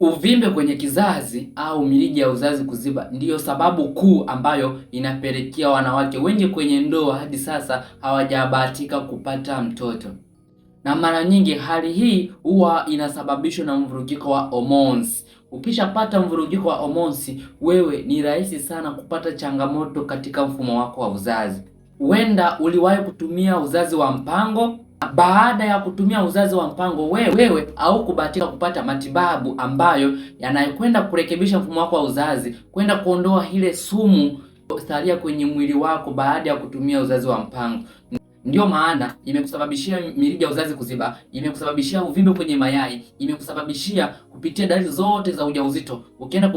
Uvimbe kwenye kizazi au mirija ya uzazi kuziba ndiyo sababu kuu ambayo inapelekea wanawake wengi kwenye ndoa hadi sasa hawajabahatika kupata mtoto. Na mara nyingi hali hii huwa inasababishwa na mvurugiko wa hormones. Ukishapata mvurugiko wa hormones, wewe ni rahisi sana kupata changamoto katika mfumo wako wa uzazi. Huenda uliwahi kutumia uzazi wa mpango. Baada ya kutumia uzazi wa mpango wewe au kubahatika kupata matibabu ambayo yanayokwenda kurekebisha mfumo wako wa uzazi, kwenda kuondoa ile sumu salia kwenye mwili wako baada ya kutumia uzazi wa mpango. Ndio maana imekusababishia mirija ya uzazi kuziba, imekusababishia uvimbe kwenye mayai, imekusababishia kupitia dalili zote za ujauzito. Ukienda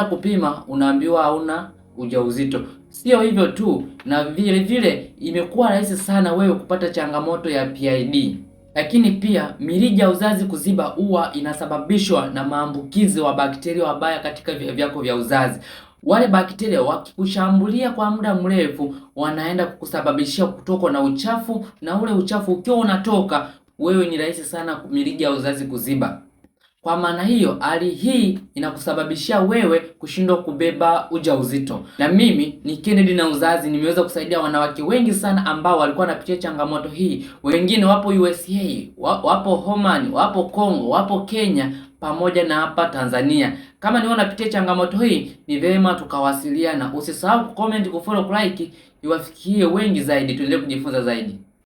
kupima unaambiwa hauna ujauzito. Sio hivyo tu, na vile vile imekuwa rahisi sana wewe kupata changamoto ya PID. Lakini pia mirija ya uzazi kuziba huwa inasababishwa na maambukizi wa bakteria wabaya katika via vyako vya uzazi. Wale bakteria wakikushambulia kwa muda mrefu, wanaenda kukusababishia kutokwa na uchafu, na ule uchafu ukiwa unatoka, wewe ni rahisi sana mirija ya uzazi kuziba. Kwa maana hiyo, hali hii inakusababishia wewe kushindwa kubeba ujauzito. Na mimi ni Kennedy na Uzazi, nimeweza kusaidia wanawake wengi sana ambao walikuwa wanapitia changamoto hii. Wengine wapo USA, wapo Oman, wapo Kongo, wapo Kenya, pamoja na hapa Tanzania. Kama ni unapitia changamoto hii, ni vema tukawasiliana. Usisahau kucomment, kufollow, kulike, iwafikie wengi zaidi, tuendelee kujifunza zaidi.